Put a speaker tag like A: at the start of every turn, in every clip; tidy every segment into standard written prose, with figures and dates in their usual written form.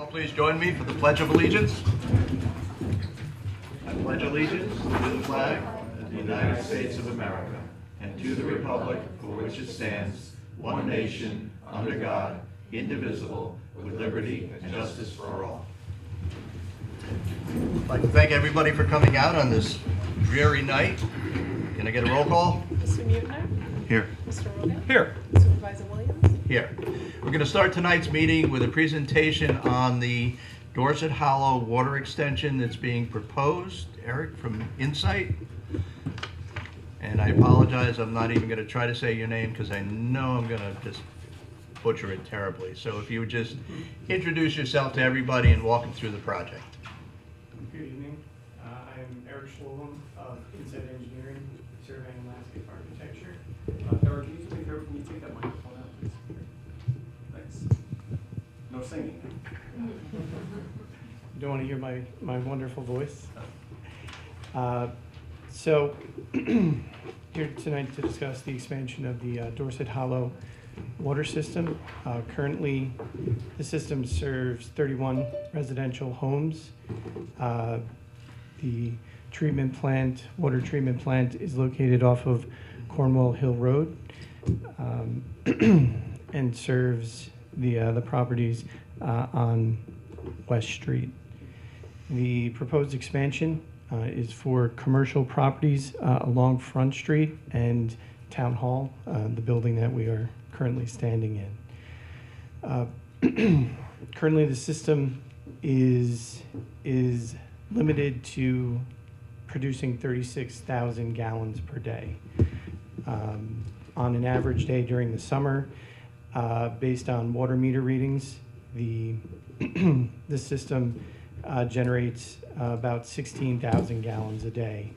A: please join me for the Pledge of Allegiance? I pledge allegiance to the flag of the United States of America and to the republic for which it stands, one nation, under God, indivisible, with liberty and justice for all. I'd like to thank everybody for coming out on this dreary night. Can I get a roll call?
B: Mr. Mutner?
A: Here.
B: Mr. Rogan?
A: Here.
B: Supervisor Williams?
A: Here. We're going to start tonight's meeting with a presentation on the Dorset Hollow water extension that's being proposed. Eric from Insight. And I apologize, I'm not even going to try to say your name because I know I'm going to just butcher it terribly. So if you would just introduce yourself to everybody and walk them through the project.
C: Good evening. I'm Eric Schwolem of Insight Engineering, Surveying and Landscape Architecture. Eric, can you take that microphone out, please? Thanks. No singing. You don't want to hear my wonderful voice? So, here tonight to discuss the expansion of the Dorset Hollow water system. Currently, the system serves 31 residential homes. The water treatment plant is located off of Cornwall Hill Road and serves the properties on West Street. The proposed expansion is for commercial properties along Front Street and Town Hall, the building that we are currently standing in. Currently, the system is limited to producing 36,000 gallons per day. On an average day during the summer, based on water meter readings, the system generates about 16,000 gallons a day.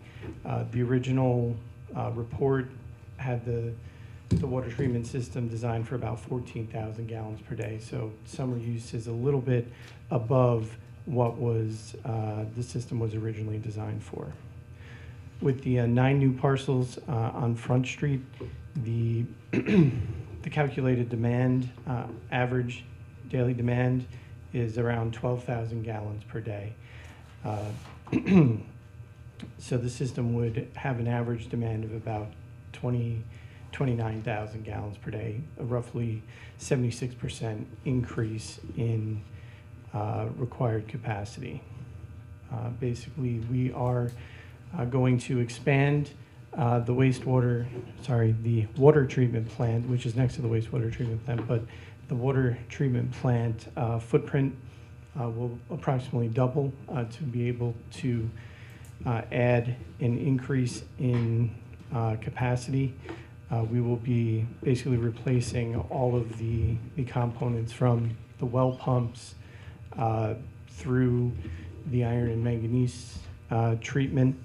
C: The original report had the water treatment system designed for about 14,000 gallons per day. So summer use is a little bit above what was the system was originally designed for. With the 9 new parcels on Front Street, the the calculated demand, average daily demand, is around 12,000 gallons per day. So the system would have an average demand of about 29,000 gallons per day, a roughly 76% increase in required capacity. Basically, we are going to expand the water treatment plant, which is next to the wastewater treatment plant, but the water treatment plant footprint will approximately double to be able to add an increase in capacity. We will be basically replacing all of the components from the well pumps through the iron and manganese treatment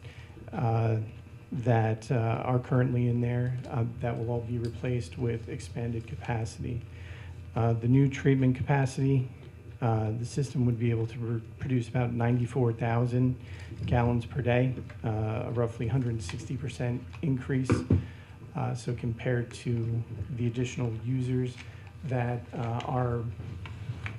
C: that are currently in there. That will all be replaced with expanded capacity. The new treatment capacity, the system would be able to produce about 94,000 gallons per day, a roughly 160% increase. So compared to the additional users that are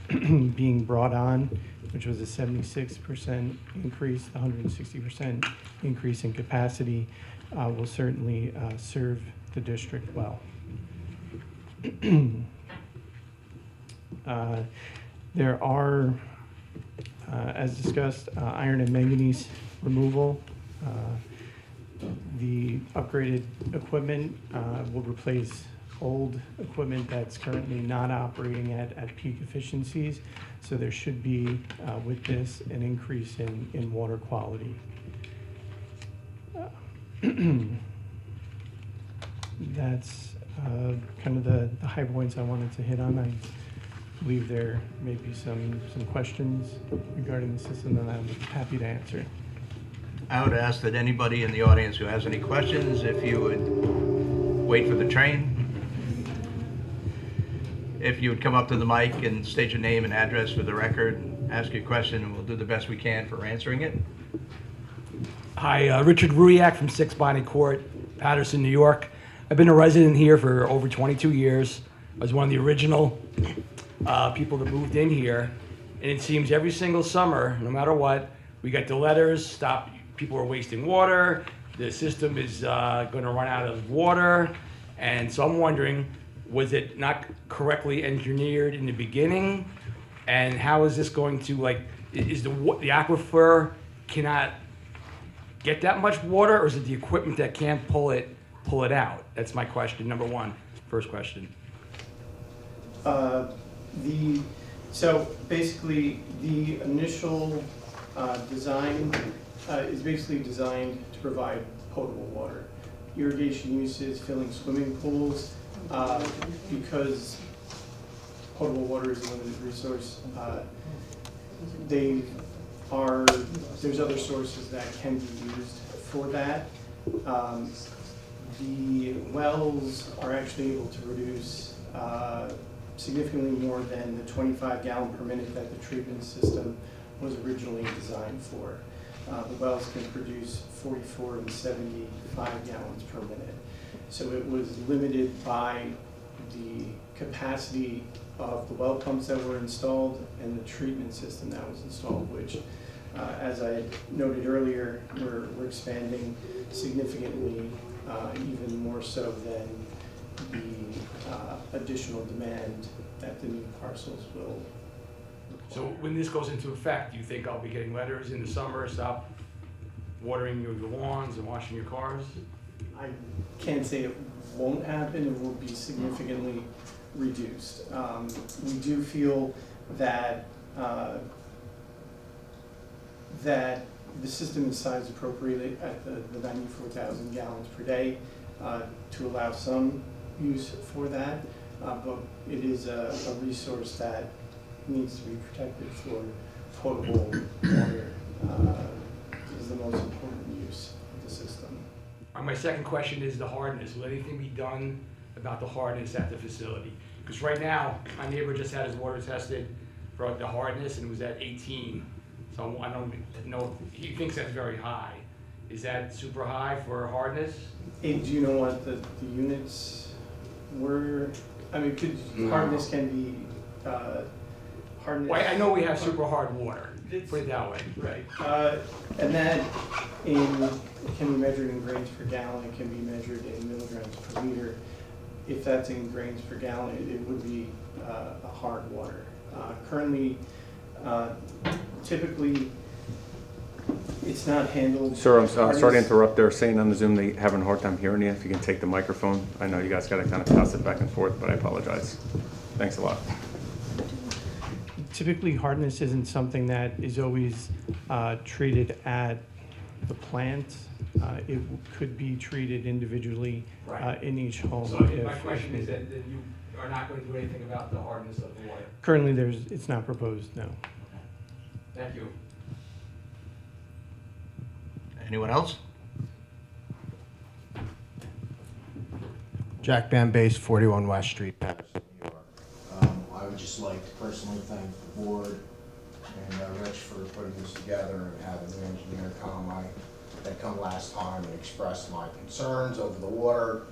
C: being brought on, which was a 76% increase, the 160% increase in capacity will certainly serve the district well. There are, as discussed, iron and manganese removal. The upgraded equipment will replace old equipment that's currently not operating at peak efficiencies. So there should be, with this, an increase in water quality. That's kind of the high points I wanted to hit on. I believe there may be some questions regarding the system that I'm happy to answer.
A: I would ask that anybody in the audience who has any questions, if you would wait for the train. If you would come up to the mic and state your name and address for the record, ask your question, and we'll do the best we can for answering it.
D: Hi, Richard Ruiak from 6 Bonnie Court, Patterson, New York. I've been a resident here for over 22 years. I was one of the original people that moved in here And it seems every single summer, no matter what, we get the letters, stop, people are wasting water, the system is gonna run out of water. And so I'm wondering, was it not correctly engineered in the beginning? And how is this going to, like, is the aquifer cannot get that much water, or is it the equipment that can't pull it out? That's my question, number one, first question.
C: So basically, the initial design is basically designed to provide potable water. Irrigation uses, filling swimming pools, because potable water is a limited resource. There's other sources that can be used for that. The wells are actually able to produce significantly more than the 25 gallon per minute that the treatment system was originally designed for. The wells can produce 44 and 75 gallons per minute. So it was limited by the capacity of the well pumps that were installed and the treatment system that was installed, which, as I noted earlier, we're expanding significantly, even more so than the additional demand that the new parcels will require.
D: So when this goes into effect, do you think I'll be getting letters in the summer, stop watering your lawns and washing your cars?
C: I can't say it won't happen, it will be significantly reduced. We do feel that that the system is sized appropriately at the 94,000 gallons per day to allow some use for that, but it is a resource that needs to be protected for potable water. Is the most important use of the system.
D: My second question is the hardness. Will anything be done about the hardness at the facility? Because right now, my neighbor just had his water tested for the hardness and it was at 18. So I don't know, he thinks that's very high. Is that super high for hardness?
C: Hey, do you know what the units were? I mean, hardness can be, hardness.
D: Well, I know we have super hard water, put it that way.
C: Right. And that it can be measured in grains per gallon, it can be measured in milligrams per liter. If that's in grains per gallon, it would be a hard water. Currently, typically, it's not handled.
E: Sir, I'm sorry to interrupt. They're saying on the Zoom they having a hard time hearing you. If you can take the microphone. I know you guys got to kind of toss it back and forth, but I apologize. Thanks a lot.
C: Typically, hardness isn't something that is always treated at the plant. It could be treated individually in each home.
D: So my question is that you are not going to do anything about the hardness of the water?
C: Currently, it's not proposed, no.
D: Thank you.
A: Anyone else?
F: Jack Bambase, 41 West Street, Patterson, New York. I would just like to personally thank the board and Rich for putting this together and having the engineer come. I had come last time and expressed my concerns over the water.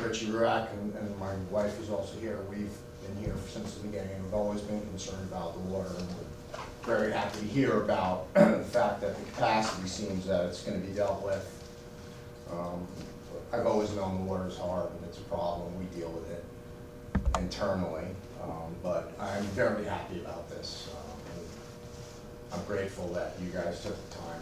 F: Richie Rurak and my wife is also here. We've been here since the beginning. We've always been concerned about the water, and we're very happy to hear about the fact that the capacity seems that it's going to be dealt with. I've always known the water is hard and it's a problem. We deal with it internally, but I'm very happy about this. I'm grateful that you guys took the time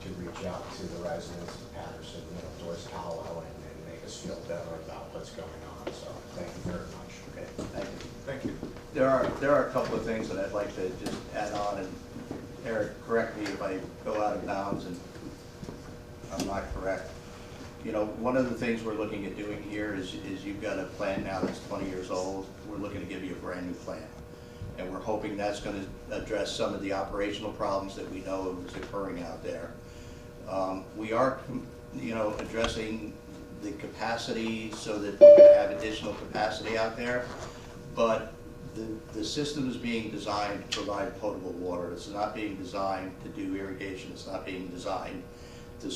F: to reach out to the residents of Patterson, Dorset Hollow, and make us feel better about what's going on. So thank you very much.
A: Okay, thank you.
F: Thank you.
A: There are a couple of things that I'd like to just add on, and Eric, correct me if I go out of bounds and I'm not correct. You know, one of the things we're looking at doing here is you've got a plant now that's 20 years old. We're looking to give you a brand new plant. And we're hoping that's going to address some of the operational problems that we know is occurring out there. We are, addressing the capacity so that we're going to have additional capacity out there. But the system is being designed to provide potable water. It's not being designed to do irrigation. It's not being designed to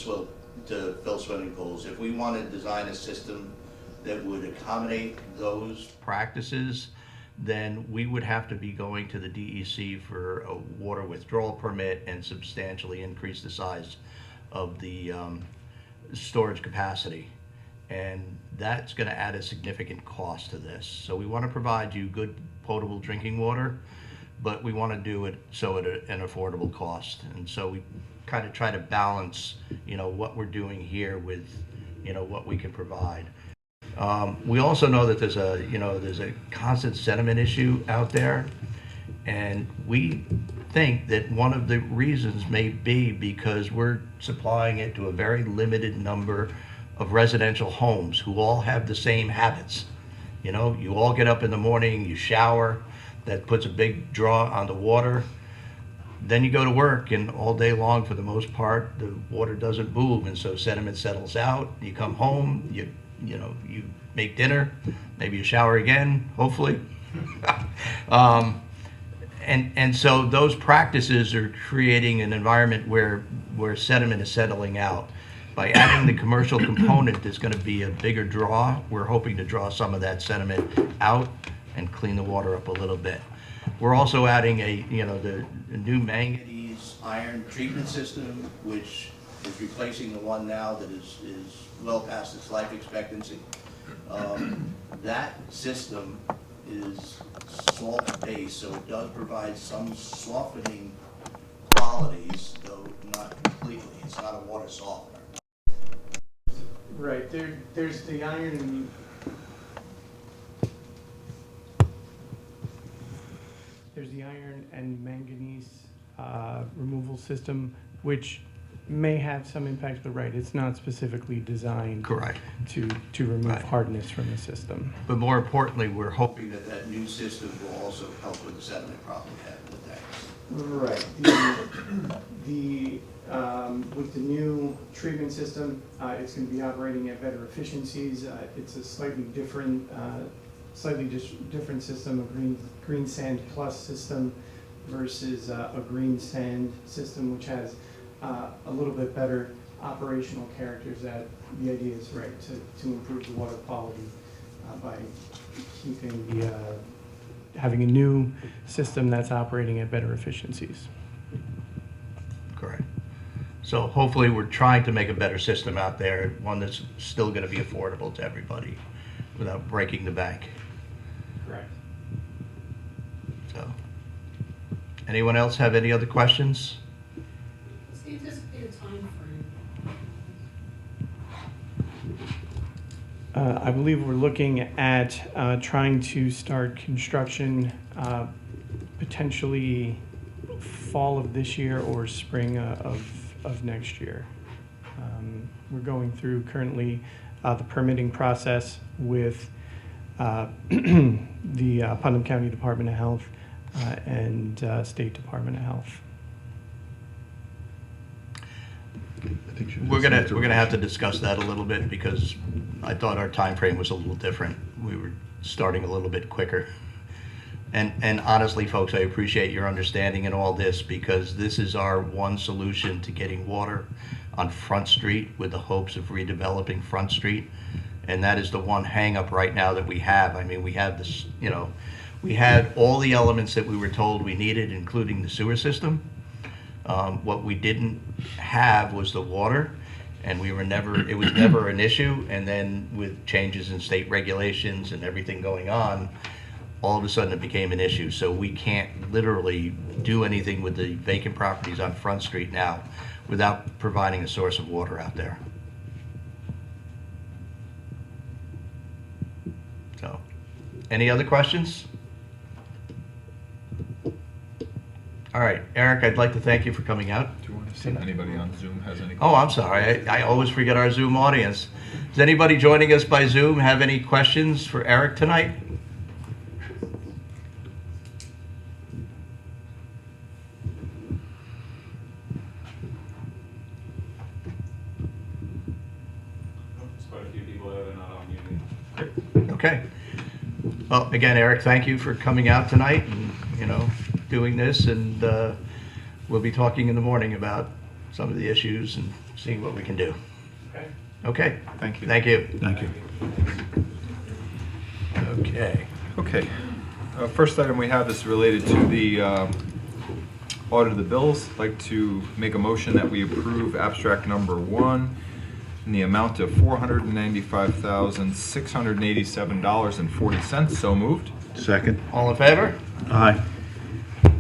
A: fill swimming pools. If we want to design a system that would accommodate those practices, then we would have to be going to the DEC for a water withdrawal permit and substantially increase the size of the storage capacity. And that's going to add a significant cost to this. So we want to provide you good potable drinking water, but we want to do it so at an affordable cost. And so we kind of try to balance, what we're doing here with, what we can provide. We also know that there's a constant sediment issue out there, and we think that one of the reasons may be because we're supplying it to a very limited number of residential homes who all have the same habits. You all get up in the morning, you shower, that puts a big draw on the water. Then you go to work, and all day long, for the most part, the water doesn't move, and so sediment settles out. You come home, you make dinner, maybe you shower again, hopefully. And so those practices are creating an environment where sediment is settling out. By adding the commercial component, there's going to be a bigger draw. We're hoping to draw some of that sediment out and clean the water up a little bit. We're also adding the new manganese iron treatment system, which is replacing the one now that is well past its life expectancy. That system is salt-based, so it does provide some softening qualities, though not completely. It's not a water softener.
C: Right, there's the iron and manganese removal system, which may have some impact, but right, it's not specifically designed
A: Correct.
C: to remove
A: Right.
C: hardness from the system.
A: But more importantly, we're hoping that that new system will also help with the sediment problem we have in the tanks.
C: Right. With the new treatment system, it's going to be operating at better efficiencies. It's a slightly different system, a green sand plus system versus a green sand system, which has a little bit better operational characters. That the idea is right to improve the water quality by keeping having a new system that's operating at better efficiencies.
A: Correct. So hopefully we're trying to make a better system out there, one that's still going to be affordable to everybody without breaking the bank.
C: Correct.
A: So, anyone else have any other questions?
G: What's the anticipated timeframe?
C: I believe we're looking at trying to start construction potentially fall of this year or spring of next year. We're going through currently the permitting process with the Putnam County Department of Health and State Department of Health.
A: We're gonna have to discuss that a little bit because I thought our time frame was a little different. We were starting a little bit quicker. And honestly, folks, I appreciate your understanding in all this because this is our one solution to getting water on Front Street with the hopes of redeveloping Front Street. And that is the one hang up right now that we have. I mean, we have this, we had all the elements that we were told we needed, including the sewer system. What we didn't have was the water, and it was never an issue. And then with changes in state regulations and everything going on, all of a sudden it became an issue. So we can't literally do anything with the vacant properties on Front Street now without providing a source of water out there. So, any other questions? All right, Eric, I'd like to thank you for coming out.
H: Do you want to see if anybody on Zoom has any questions?
A: Oh, I'm sorry. I always forget our Zoom audience. Does anybody joining us by Zoom have any questions for Eric tonight?
H: There's quite a few people that are not on mute.
A: Okay. Well, again, Eric, thank you for coming out tonight and, doing this. And we'll be talking in the morning about some of the issues and seeing what we can do.
C: Okay.
A: Okay.
H: Thank you.
A: Thank you.
H: Thank you.
A: Okay.
H: Okay.
I: First item we have is related to the audit of the bills. I'd like to make a motion that we approve abstract number 1 in the amount of $495,687.40. So moved.
J: Second.
A: All in favor?
J: Aye.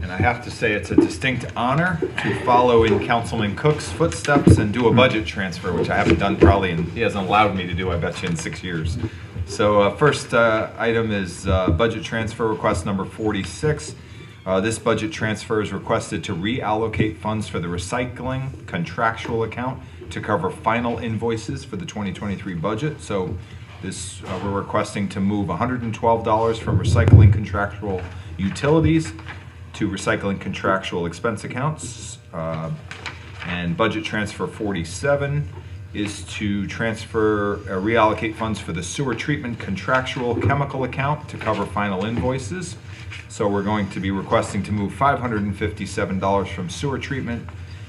I: And I have to say it's a distinct honor to follow in Councilman Cook's footsteps and do a budget transfer, which I haven't done probably, and he hasn't allowed me to do, I bet you, in 6 years. So first item is budget transfer request number 46. This budget transfer is requested to reallocate funds for the recycling contractual account to cover final invoices for the 2023 budget. So this we're requesting to move $112 from recycling contractual utilities to recycling contractual expense accounts. And budget transfer 47 is to transfer, reallocate funds for the sewer treatment contractual chemical account to cover final invoices. So we're going to be requesting to move $557 from sewer treatment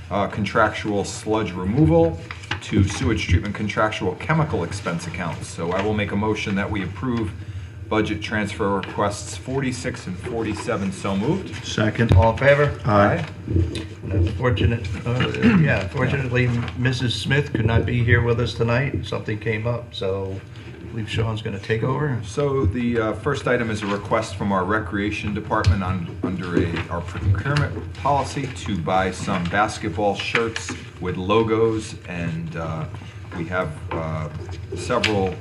I: contractual sludge removal to sewage treatment contractual chemical expense accounts. So I will make a motion that we approve budget transfer requests 46 and 47. So moved.
J: Second.
A: All in favor?
J: Aye.
A: Fortunately, Mrs. Smith could not be here with us tonight. Something came up, so I believe Sean's going to take over.
I: So the first item is a request from our recreation department under our procurement policy to buy some basketball shirts with logos, and we have several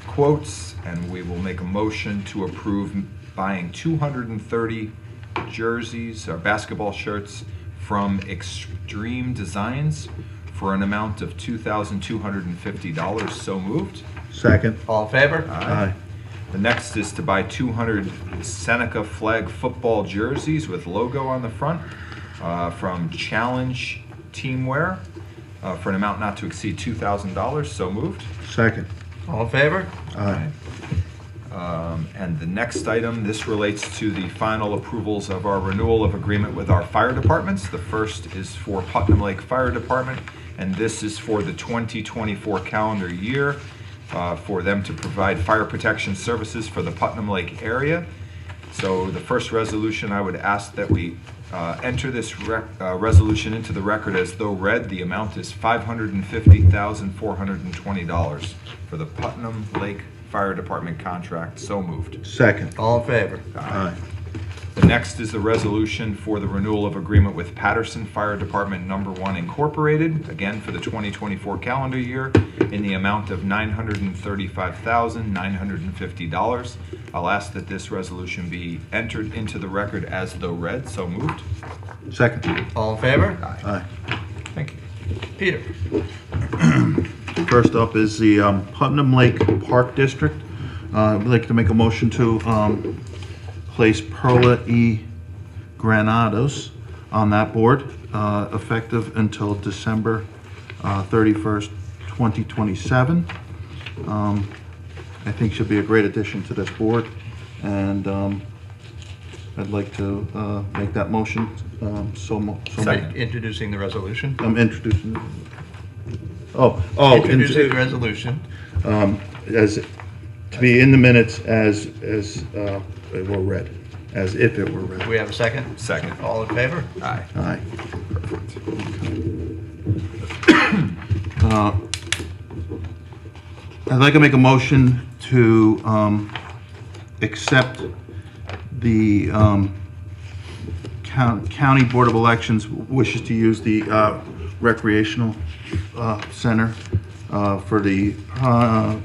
I: quotes, and we will make a motion to approve buying 230 jerseys or basketball shirts from Extreme Designs for an amount of $2,250. So moved.
J: Second.
A: All in favor?
J: Aye.
I: The next is to buy 200 Seneca flag football jerseys with logo on the front from Challenge Teamwear for an amount not to exceed $2,000. So moved.
J: Second.
A: All in favor?
J: Aye.
I: And the next item, this relates to the final approvals of our renewal of agreement with our fire departments. The first is for Putnam Lake Fire Department, and this is for the 2024 calendar year for them to provide fire protection services for the Putnam Lake area. So the first resolution, I would ask that we enter this resolution into the record as though read. The amount is $550,420 for the Putnam Lake Fire Department contract. So moved.
J: Second.
A: All in favor?
J: Aye.
I: The next is the resolution for the renewal of agreement with Patterson Fire Department Number 1 Incorporated, again for the 2024 calendar year, in the amount of $935,950. I'll ask that this resolution be entered into the record as though read. So moved.
J: Second.
A: All in favor?
J: Aye.
I: Thank you.
A: Peter?
J: First up is the Putnam Lake Park District. I'd like to make a motion to place Perla E. Granados on that board, effective until December 31st, 2027. I think she'll be a great addition to this board, and I'd like to make that motion.
A: Introducing the resolution.
J: I'm introducing.
A: Introducing the resolution.
J: As to be in the minutes as it were read, as if it were read.
A: We have a second?
I: Second.
A: All in favor?
I: Aye.
J: Aye. I'd like to make a motion to accept the County Board of Elections wishes to use the recreational center for the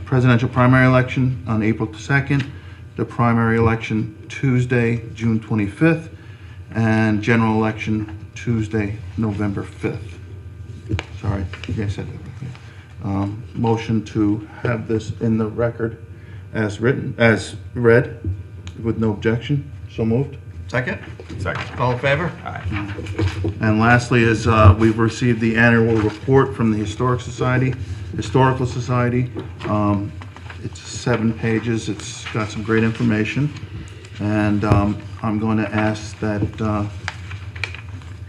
J: presidential primary election on April 2nd, the primary election Tuesday, June 25th, and general election Tuesday, November 5th. Sorry, I said that. Motion to have this in the record as written, as read, with no objection. So moved.
A: Second?
I: Second.
A: All in favor?
I: Aye.
J: And lastly is we've received the annual report from the Historical Society. It's 7 pages. It's got some great information. And I'm going to ask that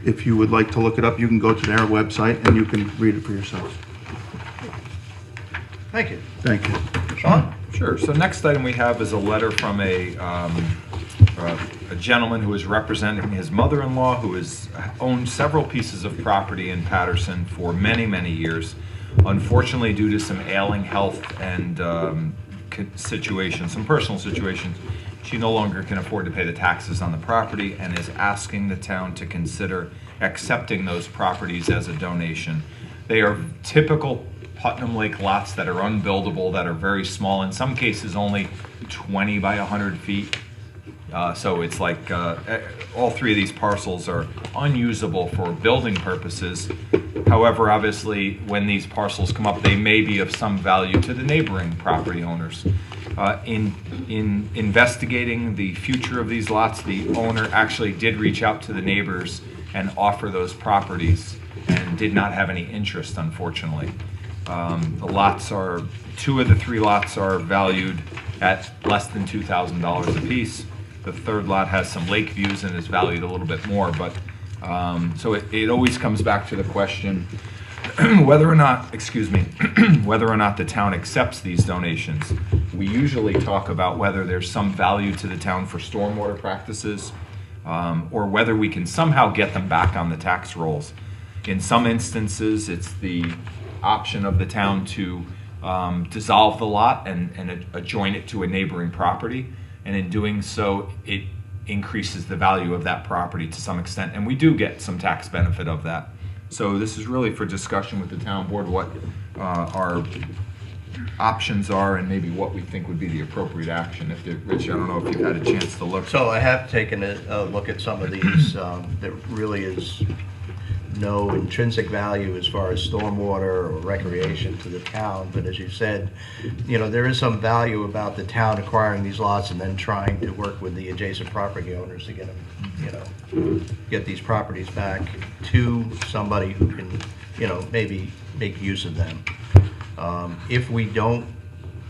J: if you would like to look it up, you can go to their website and you can read it for yourself.
A: Thank you.
J: Thank you.
A: Sean?
I: Sure. So next item we have is a letter from a a gentleman who is representing his mother-in-law, who has owned several pieces of property in Patterson for many, many years. Unfortunately, due to some ailing health and situations, some personal situations, she no longer can afford to pay the taxes on the property and is asking the town to consider accepting those properties as a donation. They are typical Putnam Lake lots that are unbuildable, that are very small, in some cases only 20 by 100 feet. So it's like all three of these parcels are unusable for building purposes. However, obviously, when these parcels come up, they may be of some value to the neighboring property owners. In investigating the future of these lots, the owner actually did reach out to the neighbors and offer those properties and did not have any interest, unfortunately. The lots are, 2 of the 3 lots are valued at less than $2,000 apiece. The third lot has some lake views and is valued a little bit more, but so it always comes back to the question whether or not, excuse me, whether or not the town accepts these donations. We usually talk about whether there's some value to the town for stormwater practices, or whether we can somehow get them back on the tax rolls. In some instances, it's the option of the town to dissolve the lot and adjoin it to a neighboring property. And in doing so, it increases the value of that property to some extent. And we do get some tax benefit of that. So this is really for discussion with the town board, what our options are and maybe what we think would be the appropriate action. Rich, I don't know if you've had a chance to look.
A: So I have taken a look at some of these. There really is no intrinsic value as far as stormwater or recreation to the town, but as you said, there is some value about the town acquiring these lots and then trying to work with the adjacent property owners to get them, get these properties back to somebody who can, maybe make use of them. If we don't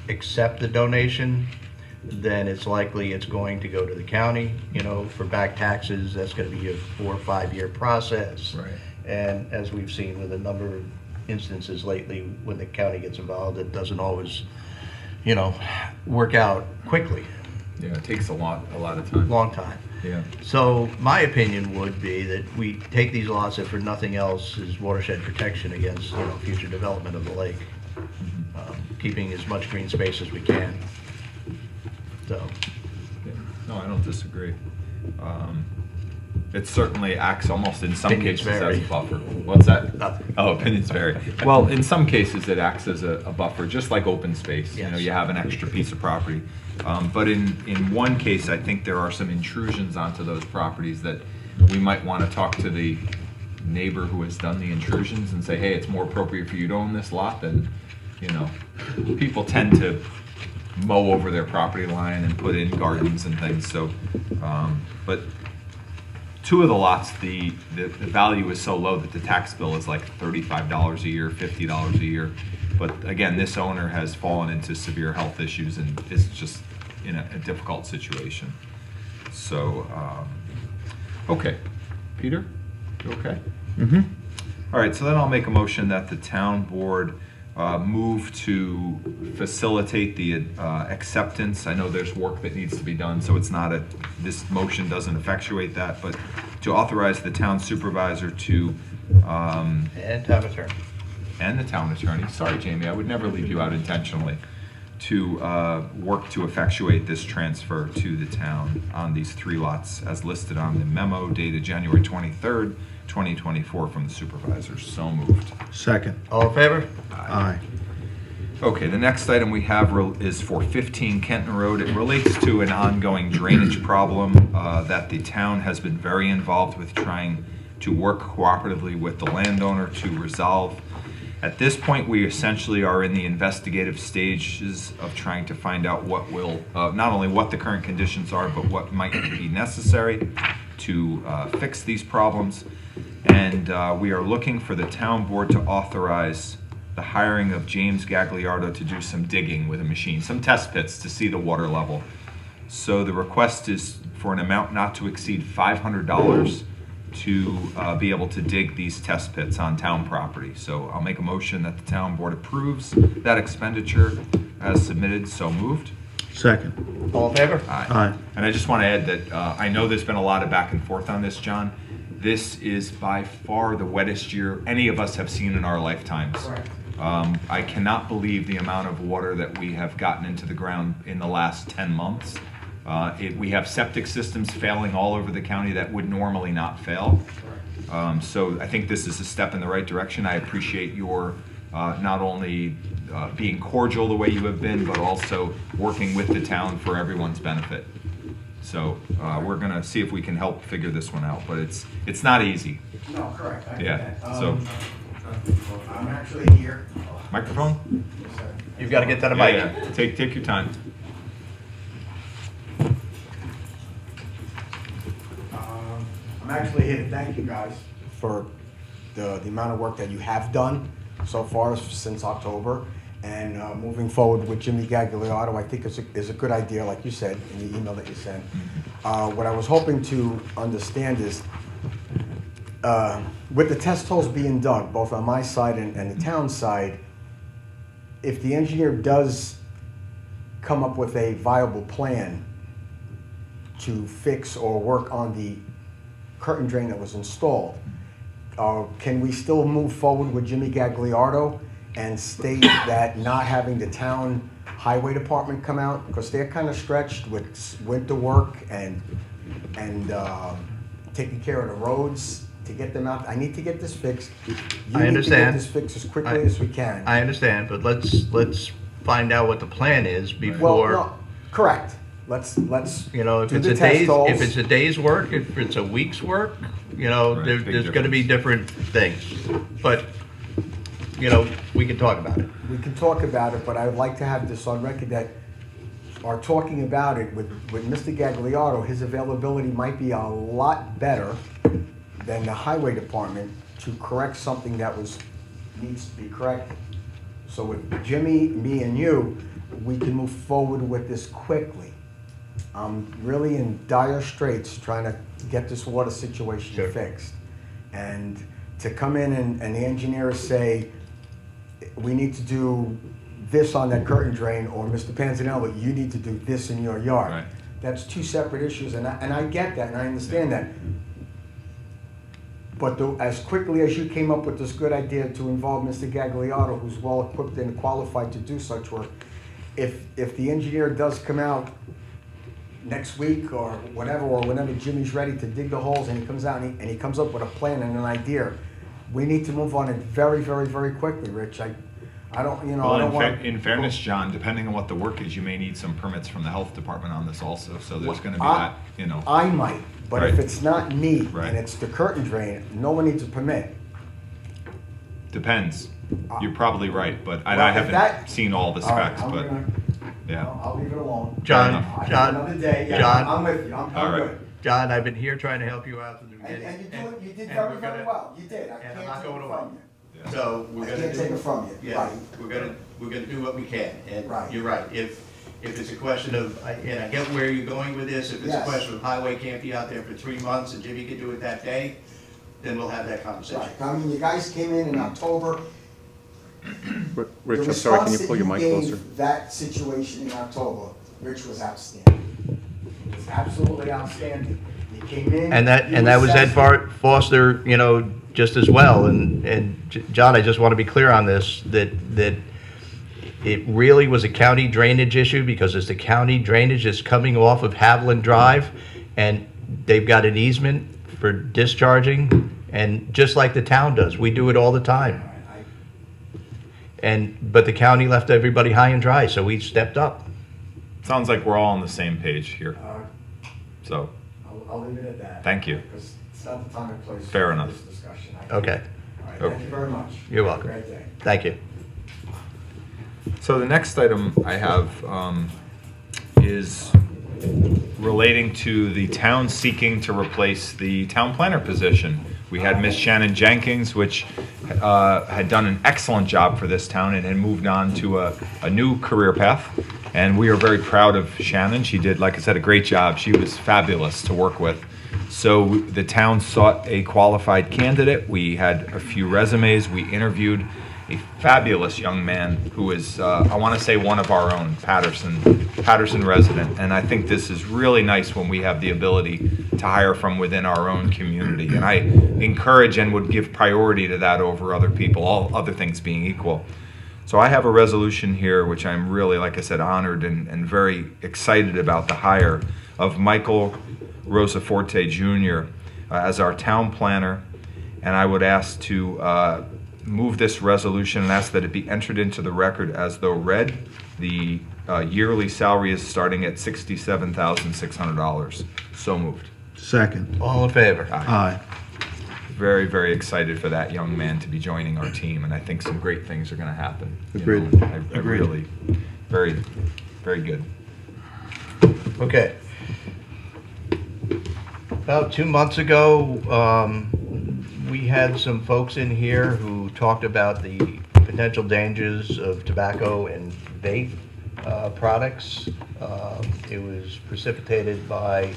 A: accept the donation, then it's likely it's going to go to the county, for back taxes. That's going to be a 4 or 5 year process.
I: Right.
A: And as we've seen with a number of instances lately, when the county gets involved, it doesn't always, work out quickly.
I: Yeah, it takes a lot of time.
A: Long time.
I: Yeah.
A: So my opinion would be that we take these lots, if for nothing else, is watershed protection against, future development of the lake. Keeping as much green space as we can. So.
I: Yeah. No, I don't disagree. It certainly acts almost in some
A: Opinions
I: cases
A: vary.
I: as a buffer. What's that?
A: Nothing.
I: Oh, opinions vary. Well, in some cases it acts as a buffer, just like open space.
A: Yes.
I: You have an extra piece of property. But in one case, I think there are some intrusions onto those properties that we might want to talk to the neighbor who has done the intrusions and say, hey, it's more appropriate for you to own this lot than, people tend to mow over their property line and put in gardens and things. So, but 2 of the lots, the value is so low that the tax bill is like $35 a year, $50 a year. But again, this owner has fallen into severe health issues and is just in a difficult situation. So, okay. Peter, you okay?
J: Mm-hmm.
I: All right, so then I'll make a motion that the town board move to facilitate the acceptance. I know there's work that needs to be done, so it's not this motion doesn't effectuate that, but to authorize the town supervisor to,
A: And town attorney.
I: and the town attorney, sorry Jamie, I would never leave you out intentionally, to work to effectuate this transfer to the town on these 3 lots as listed on the memo dated January 23rd, 2024 from the supervisors. So moved.
J: Second.
A: All in favor?
J: Aye.
I: Okay, the next item we have is for 15 Kenton Road. It relates to an ongoing drainage problem that the town has been very involved with, trying to work cooperatively with the landowner to resolve. At this point, we essentially are in the investigative stages of trying to find out what will, not only what the current conditions are, but what might be necessary to fix these problems. And we are looking for the town board to authorize the hiring of James Gagliardo to do some digging with a machine, some test pits to see the water level. So the request is for an amount not to exceed $500 to be able to dig these test pits on town property. So I'll make a motion that the town board approves that expenditure as submitted. So moved.
J: Second.
A: All in favor?
J: Aye.
I: And I just want to add that I know there's been a lot of back and forth on this, John. This is by far the wettest year any of us have seen in our lifetimes.
F: Correct.
I: I cannot believe the amount of water that we have gotten into the ground in the last 10 months. We have septic systems failing all over the county that would normally not fail. So I think this is a step in the right direction. I appreciate your not only being cordial the way you have been, but also working with the town for everyone's benefit. So we're gonna see if we can help figure this one out, but it's not easy.
F: No, correct. I get
I: Yeah,
F: that.
I: so-
F: I'm actually here.
I: Microphone?
A: You've got to get to the
I: Yeah,
A: mic.
I: yeah. Take your time.
F: I'm actually here to thank you guys for the amount of work that you have done so far since October. And moving forward with Jimmy Gagliardo, I think is a good idea, like you said in the email that you sent. What I was hoping to understand is, with the test holes being dug, both on my side and the town side, if the engineer does come up with a viable plan to fix or work on the curtain drain that was installed, can we still move forward with Jimmy Gagliardo and state that not having the town highway department come out, because they're kind of stretched with winter work and taking care of the roads to get them out? I need to get this fixed. You
A: I
F: need to get
A: understand.
F: this fixed as quickly as we can.
A: I understand, but let's find out what the plan is
F: Well,
A: before,
F: no, correct. Let's
A: you know, if
F: do
A: it's
F: the
A: a
F: test
A: day's,
F: holes.
A: if it's a day's work, if it's a week's work, you know,
I: Right, big
A: there's gonna be different things. But, you know, we can talk about it.
F: We can talk about it, but I would like to have this on record that our talking about it with Mr. Gagliardo, his availability might be a lot better than the highway department to correct something that needs to be corrected. So with Jimmy, me, and you, we can move forward with this quickly. I'm really in dire straits trying to get this water situation
A: Sure.
F: fixed. And to come in and the engineers say, we need to do this on that curtain drain, or Mr. Panzanello, you need to do this in your yard.
I: Right.
F: That's two separate issues, and I get that, and I understand that. But as quickly as you came up with this good idea to involve Mr. Gagliardo, who's well-equipped and qualified to do such work, if the engineer does come out next week or whatever, or whenever Jimmy's ready to dig the holes, and he comes out and he comes up with a plan and an idea, we need to move on it very, very, very quickly, Rich. I don't, you know, I
I: Well,
F: don't want.
I: in fairness, John, depending on what the work is, you may need some permits from the health department on this also, so there's gonna be that, you know.
F: I might, but if
I: Right.
F: it's not me
I: Right.
F: and it's the curtain drain, no one needs a permit.
I: Depends. You're probably right, but I
F: Well, if
I: haven't
F: that-
I: seen all the
F: All right,
I: specs,
F: I'm
I: but,
F: gonna-
I: yeah.
F: I'll leave it alone.
A: John,
I: enough.
F: I have
A: John,
F: another day. Yeah,
A: John.
F: I'm with you. I'm
I: All right.
F: good.
A: John, I've been here trying to help you out from the
F: And
A: beginning.
F: you did
A: and
F: very,
A: we're
F: very
A: gonna-
F: well. You did. I
A: and I'm
F: can't
A: not
F: take
A: going
F: it
A: away.
F: from you.
A: So we're
F: I
A: gonna
F: can't
A: do.
F: take it from you.
A: Yeah,
F: Right.
A: we're gonna do what we can, and
F: Right.
A: you're right, if it's a question of, and I get where you're going with this, if it's a
F: Yes.
A: question of highway can't be out there for 3 months and Jimmy can do it that day, then we'll have that conversation.
F: Right. I mean, you guys came in October.
E: Rich,
F: The
E: I'm sorry, can you
F: response
E: pull your
F: that
E: mic
F: you
E: closer?
F: gave that situation in October, Rich, was outstanding. It was absolutely outstanding. You came in.
A: And that
F: you
A: was Ed
F: assessed-
A: Foster, you know, just as well, and John, I just want to be clear on this, that it really was a county drainage issue, because as the county drainage is coming off of Haviland Drive, and they've got an easement for discharging, and just like the town does, we do it all the time. But the county left everybody high and dry, so we stepped up.
I: Sounds like we're all on the same page here, so,
F: I'll leave it at that.
I: Thank you.
F: Because it's not the time and place.
I: Fair
F: for
I: enough.
F: this discussion.
A: Okay,
F: All right, thank you very much.
A: You're welcome.
F: Have a Great day.
A: thank you.
I: so the next item I have is relating to the town seeking to replace the town planner position. We had Miss Shannon Jenkins, which had done an excellent job for this town and had moved on to a new career path. And we are very proud of Shannon. She did, like I said, a great job. She was fabulous to work with. So the town sought a qualified candidate. We had a few resumes we interviewed, a fabulous young man who is, I want to say, one of our own, Patterson resident. And I think this is really nice when we have the ability to hire from within our own community. And I encourage and would give priority to that over other people, all other things being equal. So I have a resolution here, which I'm really, like I said, honored and very excited about the hire of Michael Rosaforte Jr. As our town planner. And I would ask to move this resolution and ask that it be entered into the record as though read. The yearly salary is starting at $67,600. So moved.
J: Second.
A: All in favor?
J: Aye.
I: Very, very excited for that young man to be joining our team, and I think some great things are going to happen. You
J: Agreed.
I: know, I
J: Agreed.
I: really, very, very good.
A: Okay. About 2 months ago, we had some folks in here who talked about the potential dangers of tobacco and vape products. It was precipitated by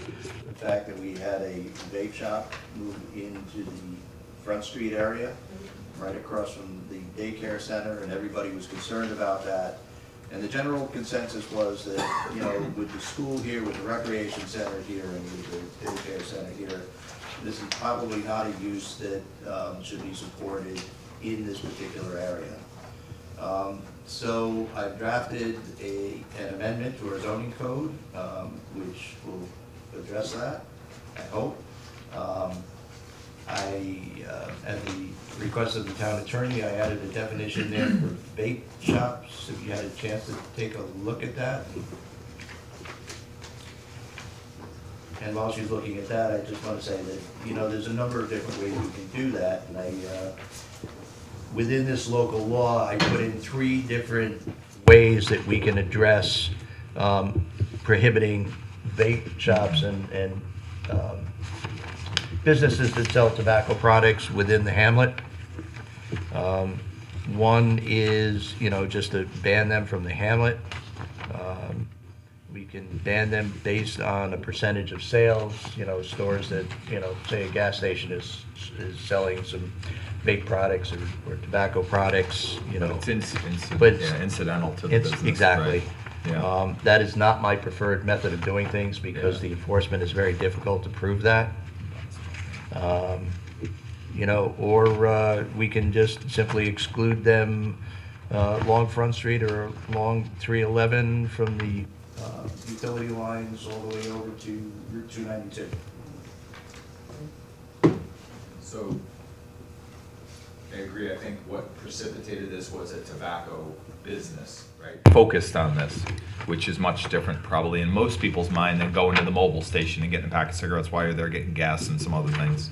A: the fact that we had a vape shop move into the Front Street area, right across from the daycare center, and everybody was concerned about that. And the general consensus was that, you know, with the school here, with the recreation center here, and with the daycare center here, this is probably not a use that should be supported in this particular area. So I've drafted an amendment to our zoning code, which will address that, I hope. At the request of the town attorney, I added a definition there for vape shops, if you had a chance to take a look at that. And while she's looking at that, I just want to say that, you know, there's a number of different ways we can do that. And within this local law, I put in 3 different ways that we can address prohibiting vape shops and businesses that sell tobacco products within the hamlet. One is, you know, just to ban them from the hamlet. We can ban them based on a percentage of sales, you know, stores that, you know, say a gas station is selling some vape products or tobacco products, you know.
I: It's
A: But
I: incidental to the business.
A: Exactly.
I: Right. Yeah.
A: That is not my preferred method of doing things because the enforcement is very difficult to prove that. You know, or we can just simply exclude them along Front Street or along 311 from the utility lines all the way over to Route 292.
K: So, I agree, I think what precipitated this was a tobacco business, right?
I: Focused on this, which is much different probably in most people's mind than going to the mobile station and getting a pack of cigarettes while you're there getting gas and some other things.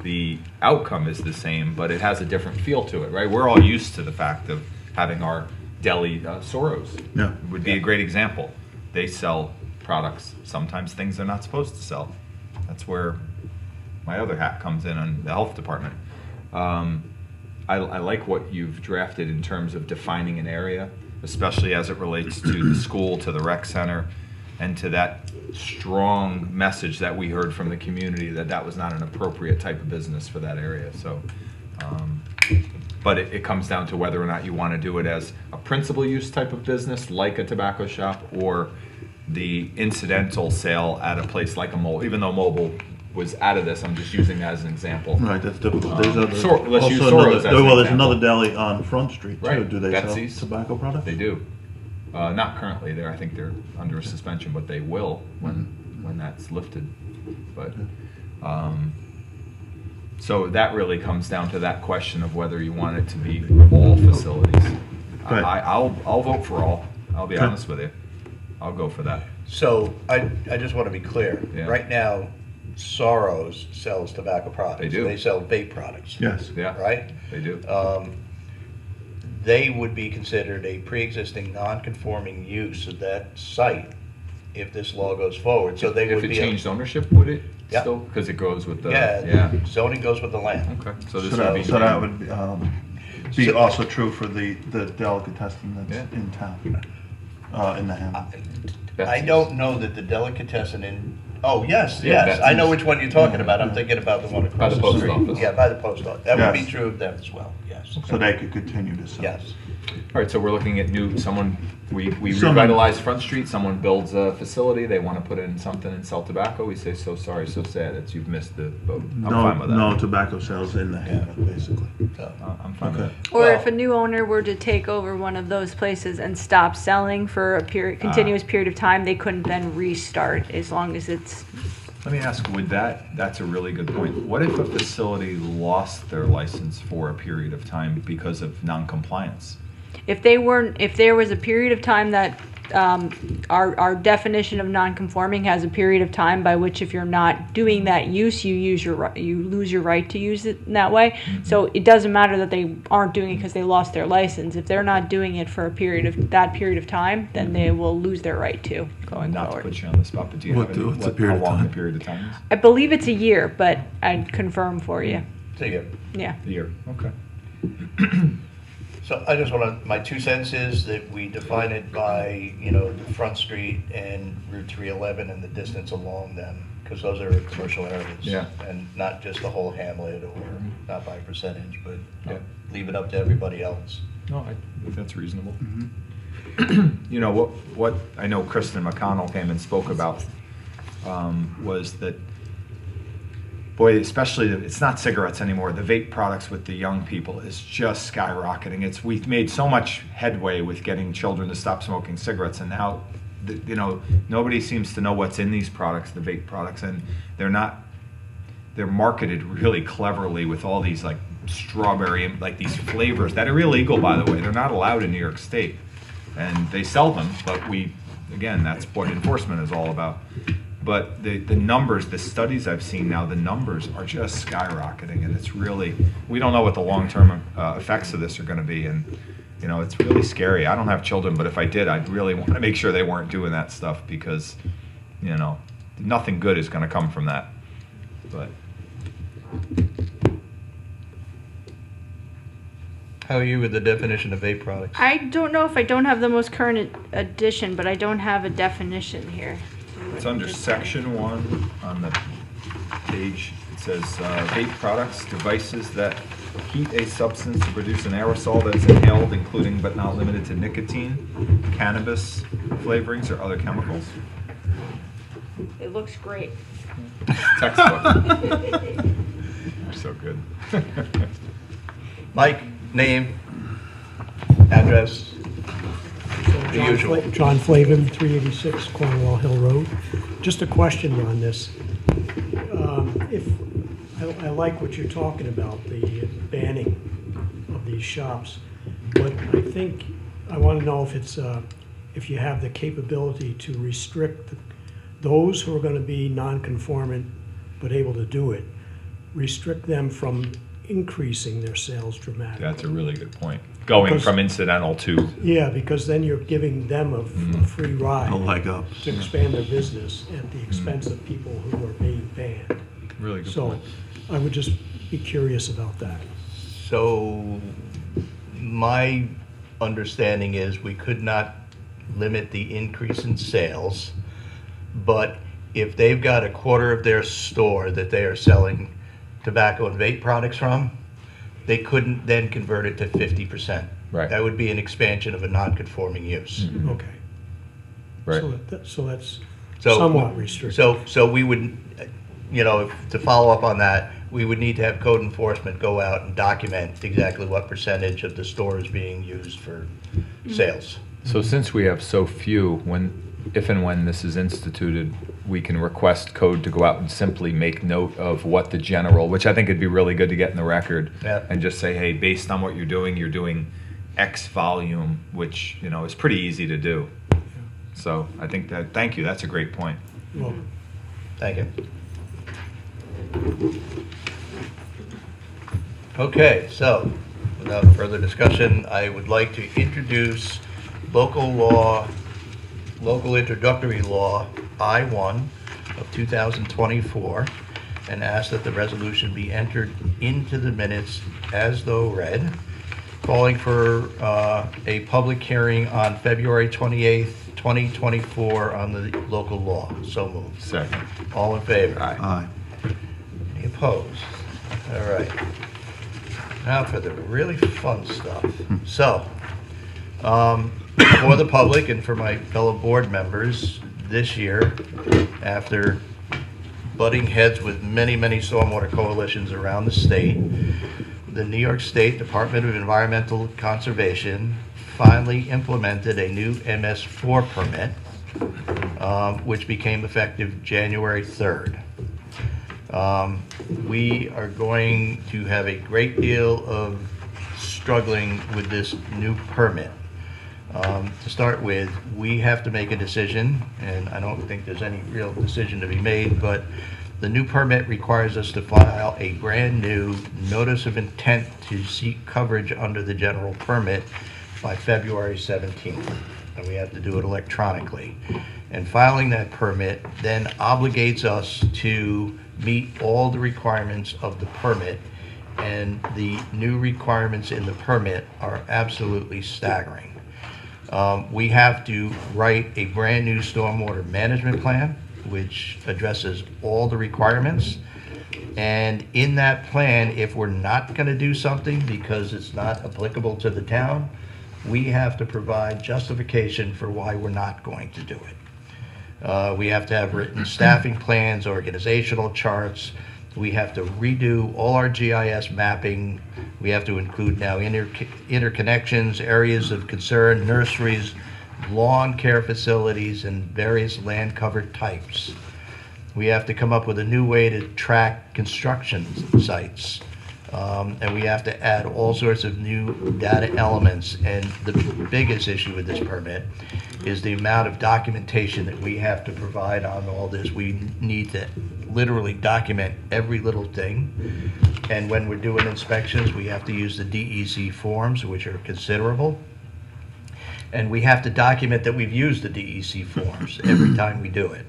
I: The outcome is the same, but it has a different feel to it, right? We're all used to the fact of having our deli, Soros
J: Yeah.
I: would be a great example. They sell products, sometimes things they're not supposed to sell. That's where my other hat comes in on the health department. I like what you've drafted in terms of defining an area, especially as it relates to the school, to the rec center, and to that strong message that we heard from the community that that was not an appropriate type of business for that area. So, but it comes down to whether or not you want to do it as a principal use type of business, like a tobacco shop, or the incidental sale at a place like a mobile. Even though mobile was out of this, I'm just using that as an example.
J: Right, that's difficult. There's other,
I: let's use
J: also
I: Soros
J: another,
I: as an
J: well, there's
I: example.
J: another deli on Front Street too.
I: Right,
J: Do they
I: Betsy's.
J: sell tobacco products?
I: They do. Not currently there. I think they're under a suspension, but they will when that's lifted. But so that really comes down to that question of whether you want it to be all facilities.
J: Right.
I: I'll vote for all. I'll be
J: Okay.
I: honest with you. I'll go for that.
A: So I just want to be clear.
I: Yeah.
A: Right now, Soros sells tobacco products.
I: They do.
A: They sell vape products.
J: Yes.
I: Yeah,
A: Right?
I: they do.
A: They would be considered a pre-existing non-conforming use of that site if this law goes forward. So they
I: If
A: would
I: it
A: be.
I: changed ownership, would it
A: Yeah.
I: still? Because it goes with the
A: Yeah, zoning goes with the land.
I: Okay, so this
J: So
I: would
J: that,
I: be
J: so that would be
A: So-
J: also true for the delicatessen that's
I: Yeah.
J: in town, in the hamlet.
A: I don't know that the delicatessen Oh, yes,
I: Yeah,
A: yes,
I: that's-
A: I know which one you're talking about, I'm thinking about the one
I: By
A: across
I: the
A: the
I: post
A: street.
I: office.
A: Yeah, by the post office, that would be
J: Yes.
A: true of them as well, yes.
J: So they could continue to sell.
A: Yes.
I: All right, so we're looking at we
J: Someone-
I: revitalize Front Street, someone builds a facility, they want to put in something and sell tobacco, we say, so sorry, so sad, you've missed the boat. I'm fine with that.
J: No tobacco sales in the Haven, basically.
A: So,
I: I'm fine with
J: Okay.
I: that.
B: Or
A: Well-
B: if a new owner were to take over one of those places and stop selling for a continuous period of time, they couldn't then restart as long as it's,
I: Let me ask, that's a really good point. What if a facility lost their license for a period of time because of non-compliance?
B: if there was a period of time that, our definition of non-conforming has a period of time by which if you're not doing that use, you lose your right to use it in that way. So it doesn't matter that they aren't doing it because they lost their license. If they're not doing it for that period of time, then they will lose their right to going
I: Not to
B: forward.
I: put you on the spot, but do you
J: What-
I: have any,
J: what's the period
I: how
J: of
I: long the
J: time?
I: period of time is?
B: I believe it's a year, but I'd confirm for you.
A: so you
B: Yeah.
I: A year, okay.
A: So I just want to, my 2 cents is that we define it by, the Front Street and Route 311 and the distance along them, because those are commercial areas.
I: Yeah.
A: And not just the whole hamlet or not by percentage, but
I: Yeah.
A: leave it up to everybody else.
I: No, I think that's reasonable. You know, what I know Kristen McConnell came and spoke about was that, boy, especially, it's not cigarettes anymore, the vape products with the young people is just skyrocketing. We've made so much headway with getting children to stop smoking cigarettes, and now, nobody seems to know what's in these products, the vape products, and they're marketed really cleverly with all these like strawberry, like these flavors that are illegal, by the way. They're not allowed in New York State, and they sell them, but again, that's what enforcement is all about. But the numbers, the studies I've seen now, the numbers are just skyrocketing, and it's really, we don't know what the long-term effects of this are going to be, and it's really scary. I don't have children, but if I did, I'd really want to make sure they weren't doing that stuff, because nothing good is going to come from that. But
A: How are you with the definition of vape products?
B: I don't know if I don't have the most current edition, but I don't have a definition here.
I: it's under section 1 on the page. It says vape products, devices that heat a substance to produce an aerosol that is inhaled, including but not limited to nicotine, cannabis flavorings, or other chemicals.
B: It looks great.
I: Textbook. You're so good.
A: Mike, name, address, the usual.
L: John Flavin, 386 Cornwall Hill Road. Just a question on this. I like what you're talking about, the banning of these shops, but I want to know if you have the capability to restrict those who are going to be non-conformant but able to do it, restrict them from increasing their sales dramatically.
I: That's a really good point. Going
L: Because-
I: from incidental to,
L: Yeah, because then you're giving them a free ride
J: A leg up.
L: to expand their business at the expense of people who are being banned.
I: really good
L: So
I: point.
L: I would just be curious about that.
A: So my understanding is we could not limit the increase in sales, but if they've got a quarter of their store that they are selling tobacco and vape products from, they couldn't then convert it to 50%.
I: Right.
A: That would be an expansion of a non-conforming use.
L: Okay.
I: Right.
L: So that's
A: So-
L: somewhat restricted.
A: So we would, to follow up on that, we would need to have code enforcement go out and document exactly what percentage of the store is being used for sales.
I: So since we have so few, if and when this is instituted, we can request code to go out and simply make note of what the general, which I think would be really good to get in the record,
A: Yeah.
I: and just say, hey, based on what you're doing X volume, which, is pretty easy to do. So I think thank you, that's a great point.
L: Well,
A: Thank you. Okay, so without further discussion, I would like to introduce local introductory law I-1 of 2024 and ask that the resolution be entered into the minutes as though read. calling for a public hearing on February 28th, 2024 on the local law. So moved.
I: Second.
A: All in favor?
J: Aye.
A: Any opposed? All right. Now for the really fun stuff. So, for the public and for my fellow board members, this year, after butting heads with many, many stormwater coalitions around the state, the New York State Department of Environmental Conservation finally implemented a new MS4 permit, which became effective January 3rd. We are going to have a great deal of struggling with this new permit. To start with, we have to make a decision, and I don't think there's any real decision to be made, but the new permit requires us to file a brand-new notice of intent to seek coverage under the general permit by February 17th, and we have to do it electronically. And filing that permit then obligates us to meet all the requirements of the permit, and the new requirements in the permit are absolutely staggering. We have to write a brand-new stormwater management plan, which addresses all the requirements. And in that plan, if we're not going to do something because it's not applicable to the town, we have to provide justification for why we're not going to do it. We have to have written staffing plans, organizational charts. We have to redo all our GIS mapping. We have to include now interconnections, areas of concern, nurseries, lawn care facilities, and various land cover types. We have to come up with a new way to track construction sites. And we have to add all sorts of new data elements. And the biggest issue with this permit is the amount of documentation that we have to provide on all this. We need to literally document every little thing. And when we're doing inspections, we have to use the DEC forms, which are considerable. And we have to document that we've used the DEC forms every time we do it.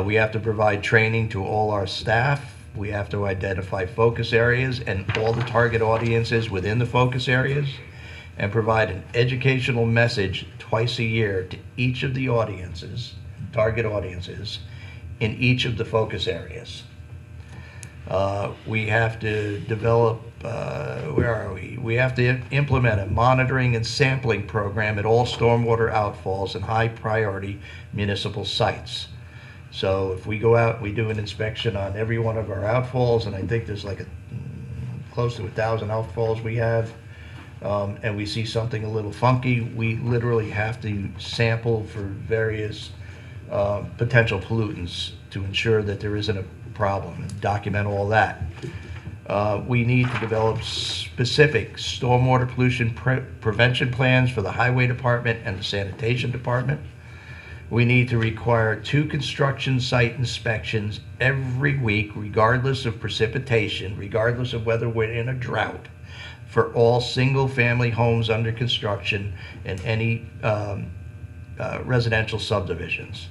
A: We have to provide training to all our staff. We have to identify focus areas and all the target audiences within the focus areas, and provide an educational message twice a year to each of the audiences, target audiences, in each of the focus areas. We have to develop, where are we? We have to implement a monitoring and sampling program at all stormwater outfalls and high priority municipal sites. So if we go out, we do an inspection on every one of our outfalls, and I think there's like close to 1,000 outfalls we have, and we see something a little funky, we literally have to sample for various potential pollutants to ensure that there isn't a problem, and document all that. We need to develop specific stormwater pollution prevention plans for the highway department and the sanitation department. We need to require 2 construction site inspections every week, regardless of precipitation, regardless of whether we're in a drought, for all single-family homes under construction and any residential subdivisions.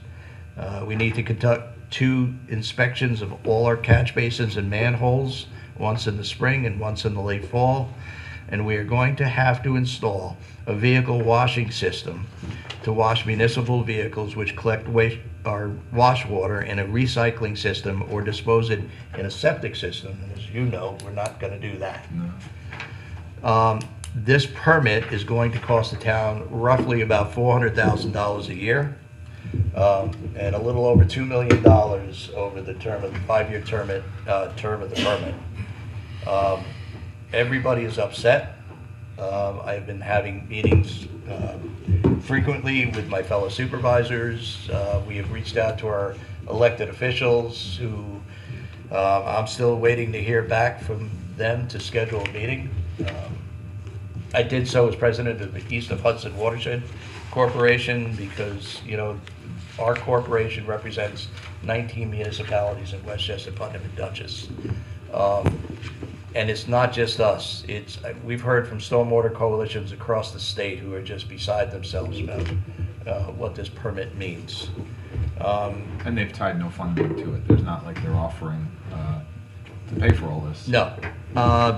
A: We need to conduct 2 inspections of all our catch basins and manholes, once in the spring and once in the late fall. And we are going to have to install a vehicle washing system to wash municipal vehicles which collect waste or wash water in a recycling system or dispose it in a septic system. And as you know, we're not going to do that. No. This permit is going to cost the town roughly about $400,000 a year, and a little over $2 million over the term of the 5-year term of the permit. Everybody is upset. I've been having meetings frequently with my fellow supervisors. We have reached out to our elected officials who I'm still waiting to hear back from them to schedule a meeting. I did so as president of the East of Hudson Watershed Corporation because, you know, our corporation represents 19 municipalities in Westchester, Putnam, and Dutchess. And it's not just us. We've heard from stormwater coalitions across the state who are just beside themselves about what this permit means.
I: And they've tied no funding to it. There's not like they're offering to pay for all this.
A: No.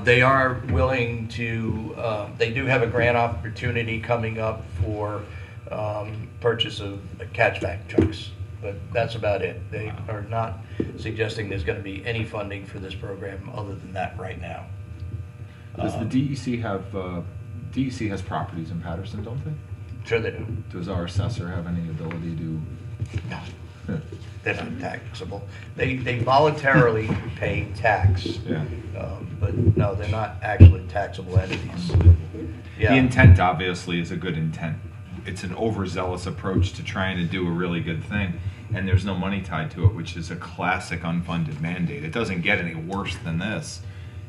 A: They are willing to, they do have a grant opportunity coming up for purchase of catch vac trucks, but that's about it. They are not suggesting there's going to be any funding for this program other than that right now.
I: Does the DEC have, DEC has properties in Patterson, don't they?
A: Sure they do.
I: Does our assessor have any ability to?
A: No, they're not taxable. They voluntarily pay tax,
I: Yeah.
A: but no, they're not actually taxable entities. Yeah.
I: The intent obviously is a good intent. It's an overzealous approach to trying to do a really good thing, and there's no money tied to it, which is a classic unfunded mandate. It doesn't get any worse than this,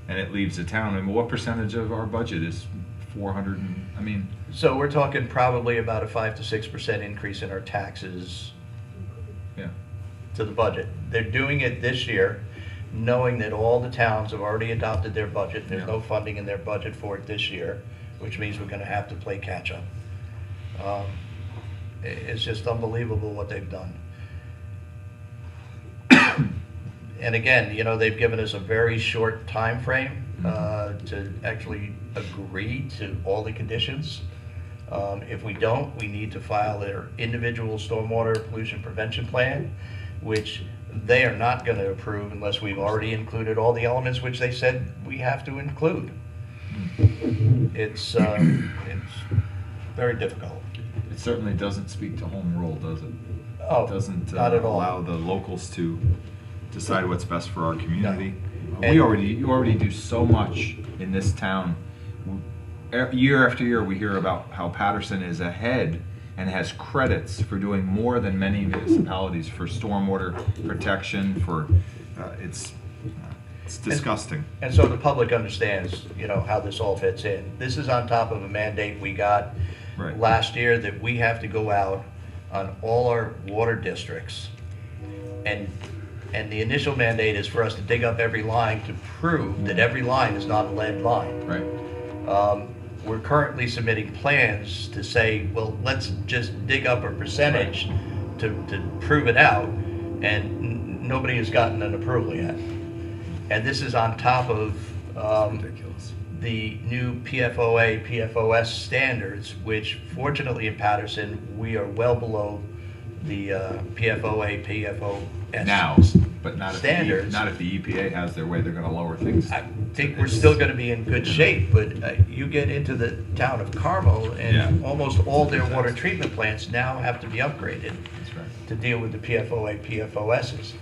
I: and it leaves the town. I mean, what percentage of our budget is 400? I mean,
A: So we're talking probably about a 5 to 6% increase in our taxes
I: yeah.
A: to the budget. They're doing it this year, knowing that all the towns have already adopted their budget. There's
I: Yeah.
A: no funding in their budget for it this year, which means we're going to have to play catch up. It's just unbelievable what they've done. And again, you know, they've given us a very short time frame to actually agree to all the conditions. If we don't, we need to file their individual stormwater pollution prevention plan, which they are not going to approve unless we've already included all the elements which they said we have to include. It's very difficult.
I: It certainly doesn't speak to home rule, does it?
A: Oh,
I: It doesn't
A: not at all.
I: allow the locals to decide what's best for our community.
A: And-
I: You already do so much in this town. Year after year, we hear about how Patterson is ahead and has credits for doing more than many municipalities for stormwater protection. For it's disgusting.
A: And so the public understands, you know, how this all fits in. This is on top of a mandate we got
I: Right.
A: last year that we have to go out on all our water districts. And the initial mandate is for us to dig up every line to prove that every line is not a lead line.
I: Right.
A: We're currently submitting plans to say, well, let's just dig up a percentage to prove it out, and nobody has gotten an approval yet. And this is on top of
I: Ridiculous.
A: the new PFOA, PFOS standards, which fortunately in Patterson, we are well below the PFOA, PFOS
I: Now, but not if,
A: standards.
I: not if the EPA has their way. They're going to lower things.
A: I think we're still going to be in good shape, but you get into the town of Carmel, and
I: Yeah.
A: almost all their water treatment plants now have to be upgraded
I: That's right.
A: to deal with the PFOA, PFOSs.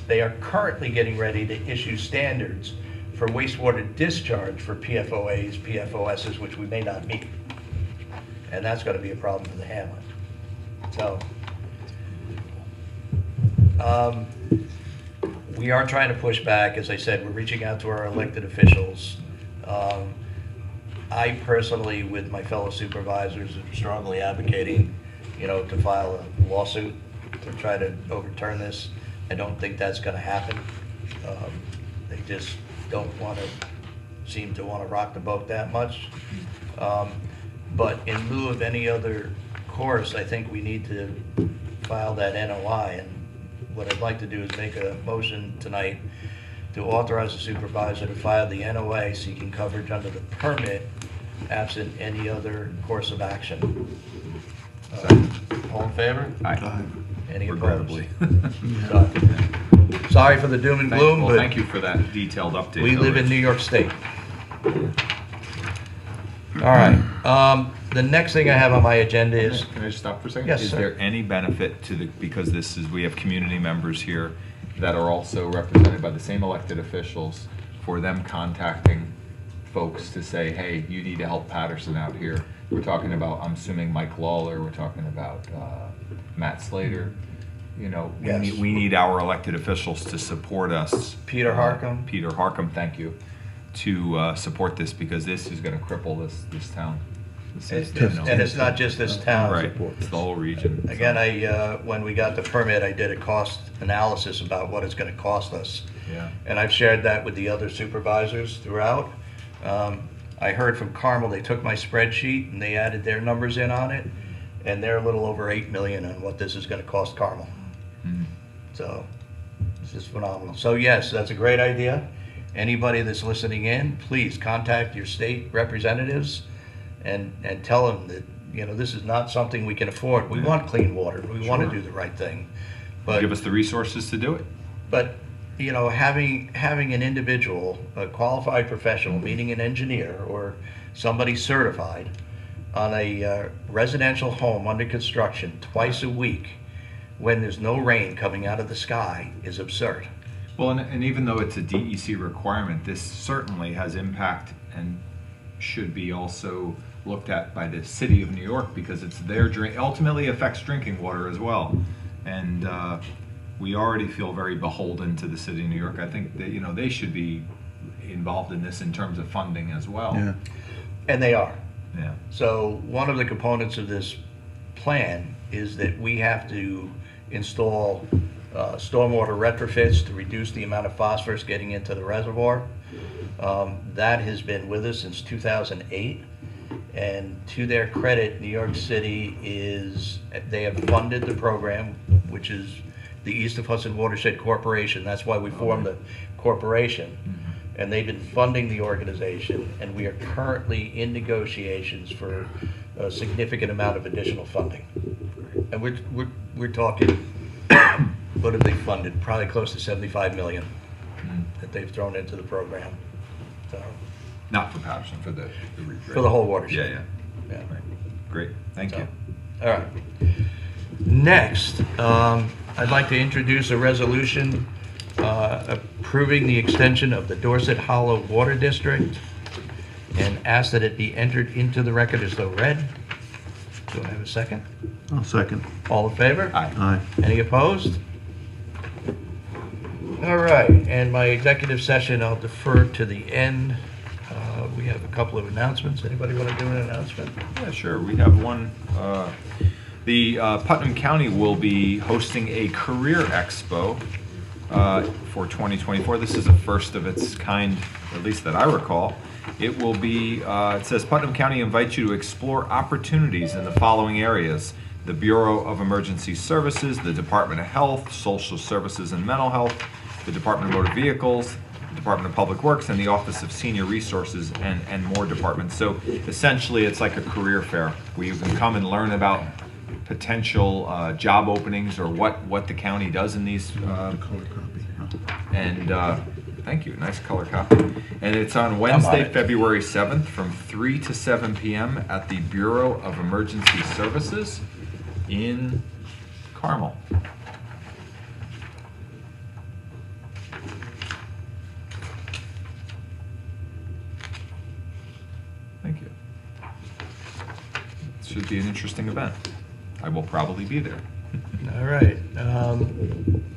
A: They are currently getting ready to issue standards for wastewater discharge for PFOAs, PFOSs, which we may not meet. And that's going to be a problem for the hamlet. So, we are trying to push back. As I said, we're reaching out to our elected officials. I personally, with my fellow supervisors, am strongly advocating, you know, to file a lawsuit to try to overturn this. I don't think that's going to happen. They just don't seem to want to rock the boat that much. But in lieu of any other course, I think we need to file that NOI. And what I'd like to do is make a motion tonight to authorize the supervisor to file the NOA seeking coverage under the permit absent any other course of action. All in favor?
I: Aye.
A: Any opposed?
I: Regrettably.
A: Sorry for the doom and gloom,
I: Well,
A: but
I: thank you for that detailed update.
A: we
I: though,
A: live in
I: Rich.
A: New York State. All right. The next thing I have on my agenda is,
I: Can I just stop for a second?
A: Yes,
I: Is
A: sir.
I: there any benefit to the, because this is, we have community members here that are also represented by the same elected officials, for them contacting folks to say, hey, you need to help Patterson out here? We're talking about, I'm assuming Mike Lawler, we're talking about Matt Slater. You know,
A: Yes.
I: we need our elected officials to support us.
A: Peter Harcum.
I: Peter Harcum, thank you, to support this, because this is gonna cripple this town. This is, you know,
A: and it's not just this town.
I: Right, it's the whole region.
A: Again, when we got the permit, I did a cost analysis about what it's going to cost us.
I: Yeah.
A: And I've shared that with the other supervisors throughout. I heard from Carmel, they took my spreadsheet and they added their numbers in on it, and they're a little over 8 million on what this is going to cost Carmel.
I: Mhm.
A: So it's just phenomenal. So yes, that's a great idea. anybody that's listening in, please contact your state representatives and tell them that, you know, this is not something we can afford. We want clean water. We want to do the right thing. But
I: Give us the resources to do it.
A: But, you know, having an individual, a qualified professional, meaning an engineer or somebody certified, on a residential home under construction twice a week when there's no rain coming out of the sky is absurd.
I: Well, and even though it's a DEC requirement, this certainly has impact and should be also looked at by the city of New York, because it's their ultimately affects drinking water as well. And we already feel very beholden to the city of New York. I think that, you know, they should be involved in this in terms of funding as well.
J: Yeah.
A: And they are.
I: Yeah.
A: So one of the components of this plan is that we have to install stormwater retrofits to reduce the amount of phosphorus getting into the reservoir. That has been with us since 2008. And to their credit, New York City they have funded the program, which is the East of Hudson Watershed Corporation. That's why we formed the corporation. And they've been funding the organization, and we are currently in negotiations for a significant amount of additional funding. And we're talking, what have they funded? Probably close to 75 million that they've thrown into the program. So,
I: Not for Patterson, for the
A: for the whole watershed.
I: Yeah. Right. Great. Thank you.
A: All right. Next, I'd like to introduce a resolution approving the extension of the Dorset Hollow Water District and ask that it be entered into the record as though read. Do I have a second?
J: I'll second.
A: All in favor?
I: Aye.
J: Aye.
A: Any opposed? All right, and my executive session, I'll defer to the end. We have a couple of announcements. Anybody want to do an announcement?
I: Yeah, sure. We have one. The Putnam County will be hosting a career expo for 2024. This is a first of its kind, at least that I recall. It will be, it says, Putnam County invites you to explore opportunities in the following areas: the Bureau of Emergency Services, the Department of Health, Social Services and Mental Health, the Department of Motor Vehicles, the Department of Public Works, and the Office of Senior Resources, and more departments. So essentially, it's like a career fair where you can come and learn about potential job openings or what the county does in these.
J: Color copy.
I: And thank you, nice color copy. And it's on Wednesday, February 7th from 3 to 7 p.m. at the Bureau of Emergency Services in Carmel. Thank you. It should be an interesting event. I will probably be there.
A: All right.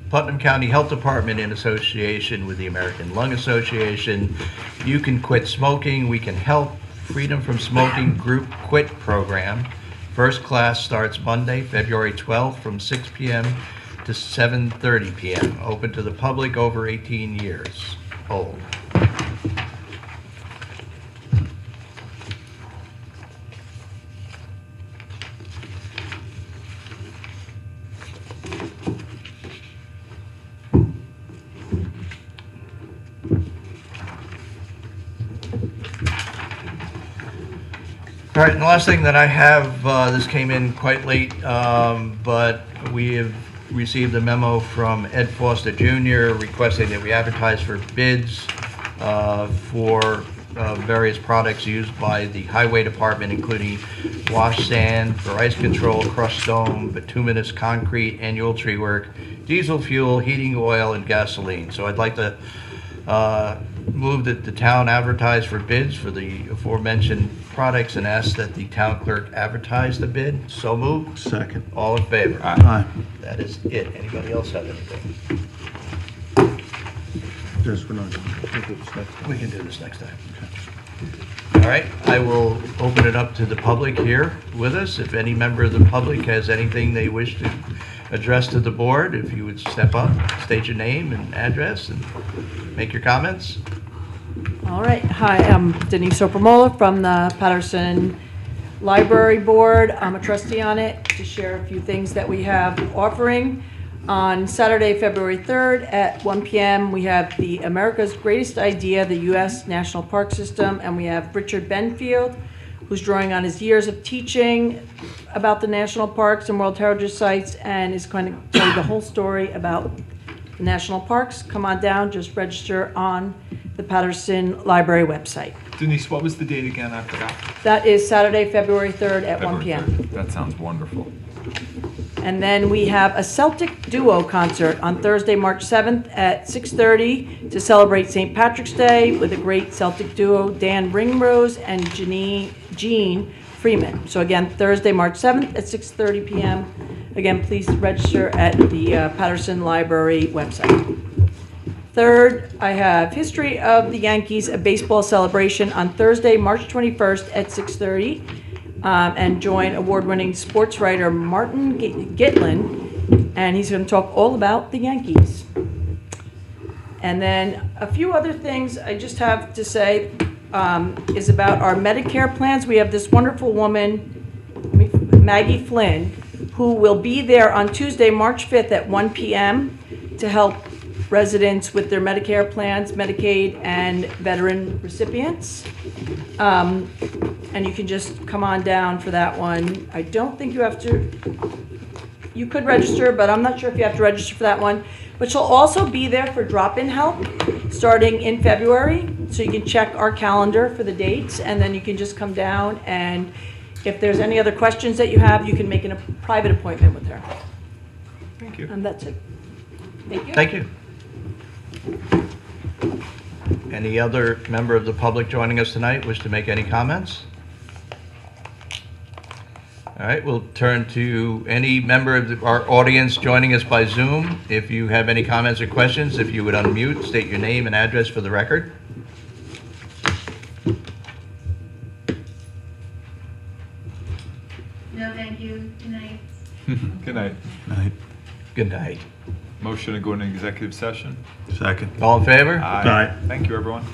A: Putnam County Health Department, in association with the American Lung Association, You Can Quit Smoking, We Can Help, Freedom from Smoking Group Quit Program. First class starts Monday, February 12th from 6 p.m. to 7:30 p.m. Open to the public over 18 years old. All right, and the last thing that I have, this came in quite late, but we have received a memo from Ed Foster Jr. requesting that we advertise for bids for various products used by the Highway Department, including wash sand for ice control, crushed stone, bituminous concrete, annual tree work, diesel fuel, heating oil, and gasoline. So I'd like to move that the town advertise for bids for the aforementioned products and ask that the town clerk advertise the bid. So moved.
J: Second.
A: All in favor?
J: Aye.
A: That is it. Anybody else have anything?
J: Just, we're not, we'll do this next time.
A: We can do this next time. All right, I will open it up to the public here with us. If any member of the public has anything they wish to address to the board, if you would step up, state your name and address, and make your comments.
M: All right. Hi, I'm Denise Sopramola from the Patterson Library Board. I'm a trustee on it to share a few things that we have offering. On Saturday, February 3rd at 1 p.m., we have the America's Greatest Idea, the U.S. National Park System, and we have Richard Benfield, who's drawing on his years of teaching about the national parks and World Heritage Sites, and is going to tell you the whole story about the national parks. Come on down, just register on the Patterson Library website.
I: Denise, what was the date again? I forgot.
M: That is Saturday, February 3rd at 1
I: February
M: p.m.
I: 3rd. That sounds wonderful.
M: And then we have a Celtic duo concert on Thursday, March 7th at 6:30 to celebrate St. Patrick's Day with a great Celtic duo, Dan Ringrose and Jean Freeman. So again, Thursday, March 7th at 6:30 p.m. Again, please register at the Patterson Library website. Third, I have History of the Yankees, a baseball celebration on Thursday, March 21st at 6:30. And join award-winning sports writer Martin Gitlin, and he's going to talk all about the Yankees. And then a few other things I just have to say is about our Medicare plans. We have this wonderful woman, Maggie Flynn, who will be there on Tuesday, March 5th at 1 p.m. to help residents with their Medicare plans, Medicaid, and veteran recipients. And you can just come on down for that one. I don't think you have to, you could register, but I'm not sure if you have to register for that one. But she'll also be there for drop-in help starting in February. So you can check our calendar for the dates, and then you can just come down, and if there's any other questions that you have, you can make a private appointment with her.
I: Thank you.
M: And that's it. Thank you.
A: Thank you. Any other member of the public joining us tonight wish to make any comments? All right, we'll turn to any member of our audience joining us by Zoom. If you have any comments or questions, if you would unmute, state your name and address for the record.
N: No, thank you. Good night.
I: Good night.
J: Night.
A: Good night.
I: Motion to go into executive session.
J: Second.
A: All in favor?
I: Aye.
J: Aye.
I: Thank you, everyone.